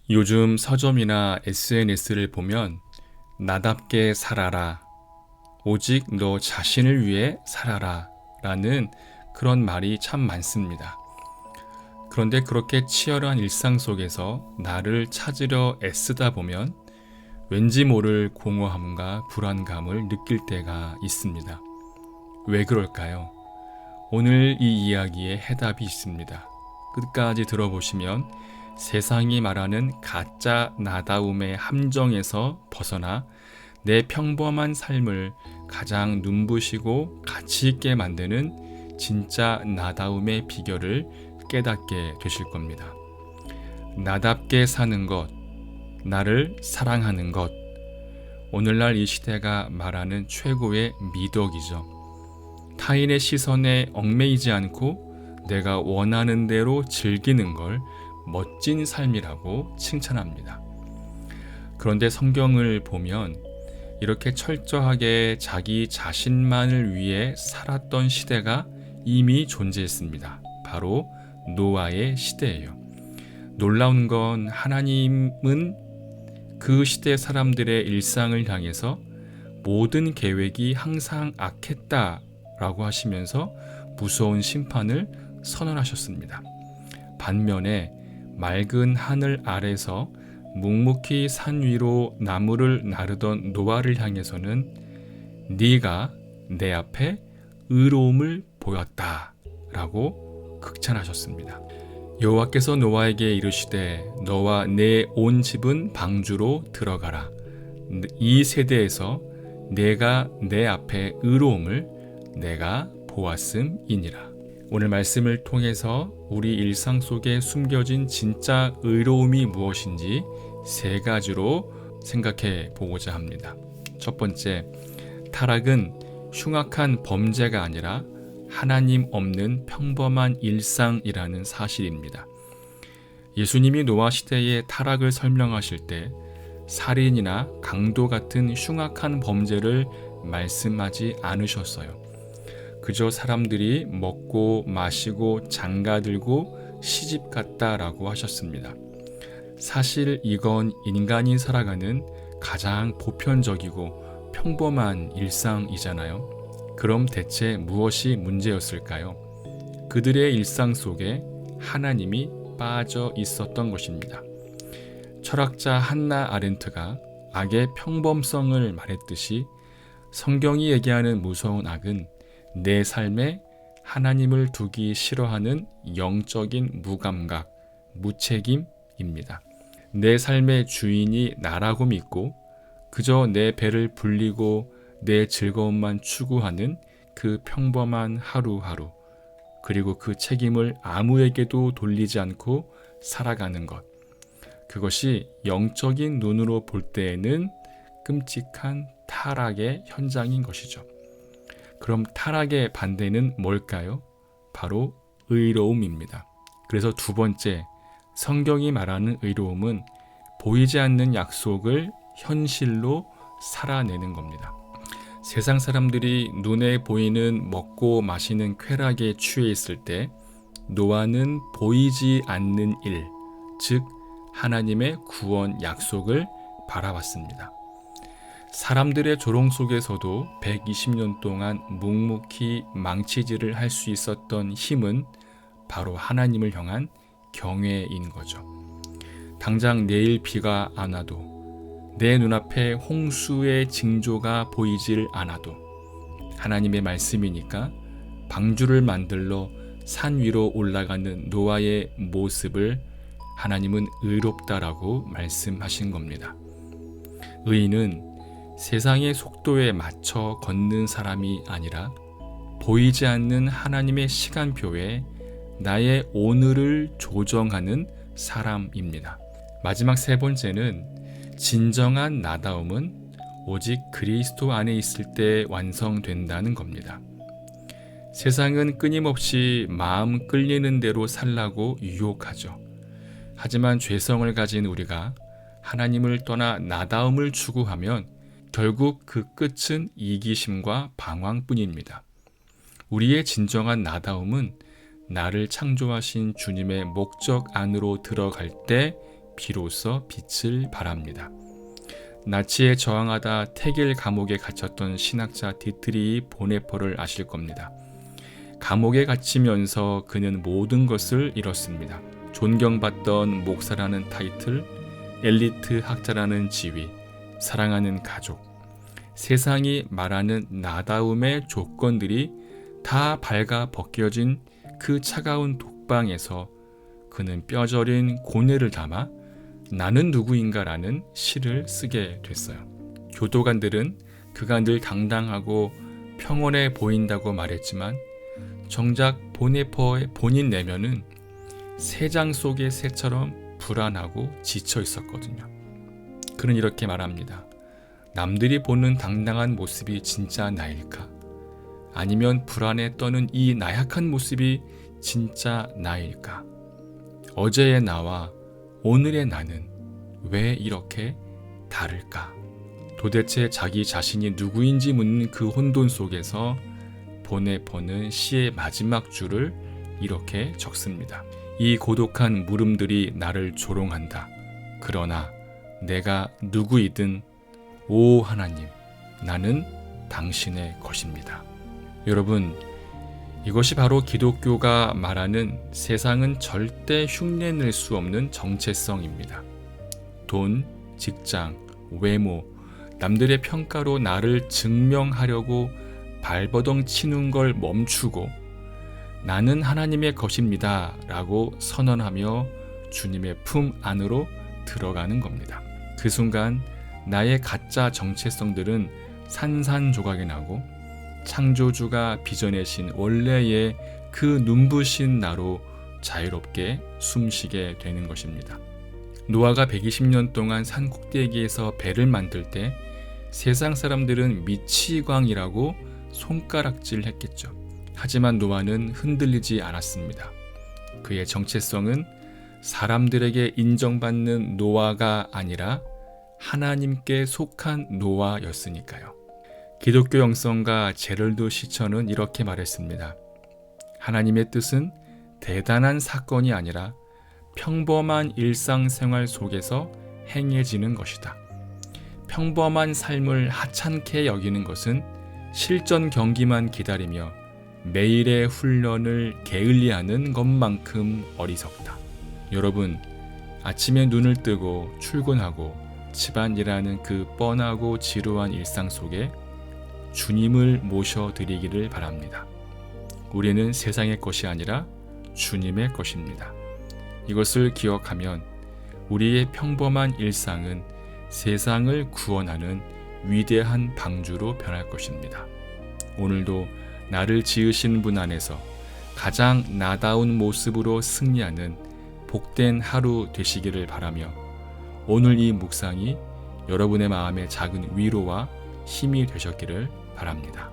요즘 서점이나 SNS를 보면 나답게 살아라, 오직 너 자신을 위해 살아라 라는 그런 말이 참 많습니다. 그런데 그렇게 치열한 일상 속에서 나를 찾으려 애쓰다 보면 왠지 모를 공허함과 불안감을 느낄 때가 있습니다. 왜 그럴까요? 오늘 이 이야기에 해답이 있습니다. 끝까지 들어보시면 세상이 말하는 가짜 나다움의 함정에서 벗어나 내 평범한 삶을 가장 눈부시고 가치 있게 만드는 진짜 나다움의 비결을 깨닫게 되실 겁니다. 나답게 사는 것, 나를 사랑하는 것, 오늘날 이 시대가 말하는 최고의 미덕이죠. 타인의 시선에 얽매이지 않고 내가 원하는 대로 즐기는 걸 멋진 삶이라고 칭찬합니다. 그런데 성경을 보면 이렇게 철저하게 자기 자신만을 위해 살았던 시대가 이미 존재했습니다. 바로 노아의 시대예요. 놀라운 건 하나님은 그 시대 사람들의 일상을 향해서 모든 계획이 항상 악했다라고 하시면서 무서운 심판을 선언하셨습니다. 반면에 맑은 하늘 아래서 묵묵히 산 위로 나무를 나르던 노아를 향해서는 네가 내 앞에 의로움을 보였다라고 극찬하셨습니다. 여호와께서 노아에게 이르시되 너와 내 온 집은 방주로 들어가라. 이 세대에서 내가 내 앞에 의로움을 내가 보았음이니라. 오늘 말씀을 통해서 우리 일상 속에 숨겨진 진짜 의로움이 무엇인지 세 가지로 생각해 보고자 합니다. 첫 번째, 타락은 흉악한 범죄가 아니라 하나님 없는 평범한 일상이라는 사실입니다. 예수님이 노아 시대의 타락을 설명하실 때 살인이나 강도 같은 흉악한 범죄를 말씀하지 않으셨어요. 그저 사람들이 먹고 마시고 장가들고 시집갔다라고 하셨습니다. 사실 이건 인간이 살아가는 가장 보편적이고 평범한 일상이잖아요. 그럼 대체 무엇이 문제였을까요? 그들의 일상 속에 하나님이 빠져 있었던 것입니다. 철학자 한나 아렌트가 악의 평범성을 말했듯이 성경이 얘기하는 무서운 악은 내 삶에 하나님을 두기 싫어하는 영적인 무감각, 무책임입니다. 내 삶의 주인이 나라고 믿고 그저 내 배를 불리고 내 즐거움만 추구하는 그 평범한 하루하루, 그리고 그 책임을 아무에게도 돌리지 않고 살아가는 것, 그것이 영적인 눈으로 볼 때에는 끔찍한 타락의 현장인 것이죠. 그럼 타락의 반대는 뭘까요? 바로 의로움입니다. 그래서 두 번째, 성경이 말하는 의로움은 보이지 않는 약속을 현실로 살아내는 겁니다. 세상 사람들이 눈에 보이는 먹고 마시는 쾌락에 취해 있을 때 노아는 보이지 않는 일, 즉 하나님의 구원 약속을 바라봤습니다. 사람들의 조롱 속에서도 120년 동안 묵묵히 망치질을 할 수 있었던 힘은 바로 하나님을 향한 경외인 거죠. 당장 내일 비가 안 와도 내 눈앞에 홍수의 징조가 보이질 않아도 하나님의 말씀이니까 방주를 만들러 산 위로 올라가는 노아의 모습을 하나님은 의롭다라고 말씀하신 겁니다. 의인은 세상의 속도에 맞춰 걷는 사람이 아니라 보이지 않는 하나님의 시간표에 나의 오늘을 조정하는 사람입니다. 마지막 세 번째는 진정한 나다움은 오직 그리스도 안에 있을 때 완성된다는 겁니다. 세상은 끊임없이 마음 끌리는 대로 살라고 유혹하죠. 하지만 죄성을 가진 우리가 하나님을 떠나 나다움을 추구하면 결국 그 끝은 이기심과 방황뿐입니다. 우리의 진정한 나다움은 나를 창조하신 주님의 목적 안으로 들어갈 때 비로소 빛을 발합니다. 나치에 저항하다 태겔 감옥에 갇혔던 신학자 디트리히 보네퍼를 아실 겁니다. 감옥에 갇히면서 그는 모든 것을 잃었습니다. 존경받던 목사라는 타이틀, 엘리트 학자라는 지위, 사랑하는 가족, 세상이 말하는 나다움의 조건들이 다 발가 벗겨진 그 차가운 독방에서 그는 뼈저린 고뇌를 담아 나는 누구인가라는 시를 쓰게 됐어요. 교도관들은 그가 늘 당당하고 평온해 보인다고 말했지만 정작 보네퍼의 본인 내면은 새장 속의 새처럼 불안하고 지쳐 있었거든요. 그는 이렇게 말합니다. 남들이 보는 당당한 모습이 진짜 나일까? 아니면 불안에 떠는 이 나약한 모습이 진짜 나일까? 어제의 나와 오늘의 나는 왜 이렇게 다를까? 도대체 자기 자신이 누구인지 묻는 그 혼돈 속에서 보네퍼는 시의 마지막 줄을 이렇게 적습니다. 이 고독한 물음들이 나를 조롱한다. 그러나 내가 누구이든 오 하나님, 나는 당신의 것입니다. 여러분, 이것이 바로 기독교가 말하는 세상은 절대 흉내낼 수 없는 정체성입니다. 돈, 직장, 외모, 남들의 평가로 나를 증명하려고 발버둥 치는 걸 멈추고 나는 하나님의 것입니다 라고 선언하며 주님의 품 안으로 들어가는 겁니다. 그 순간 나의 가짜 정체성들은 산산조각이 나고 창조주가 빚어내신 원래의 그 눈부신 나로 자유롭게 숨쉬게 되는 것입니다. 노아가 120년 동안 산 꼭대기에서 배를 만들 때 세상 사람들은 미치광이라고 손가락질했겠죠. 하지만 노아는 흔들리지 않았습니다. 그의 정체성은 사람들에게 인정받는 노아가 아니라 하나님께 속한 노아였으니까요. 기독교 영성가 제럴드 시처는 이렇게 말했습니다. 하나님의 뜻은 대단한 사건이 아니라 평범한 일상생활 속에서 행해지는 것이다. 평범한 삶을 하찮게 여기는 것은 실전 경기만 기다리며 매일의 훈련을 게을리하는 것만큼 어리석다. 여러분, 아침에 눈을 뜨고 출근하고 집안일하는 그 뻔하고 지루한 일상 속에 주님을 모셔드리기를 바랍니다. 우리는 세상의 것이 아니라 주님의 것입니다. 이것을 기억하면 우리의 평범한 일상은 세상을 구원하는 위대한 방주로 변할 것입니다. 오늘도 나를 지으신 분 안에서 가장 나다운 모습으로 승리하는 복된 하루 되시기를 바라며 오늘 이 묵상이 여러분의 마음에 작은 위로와 힘이 되셨기를 바랍니다.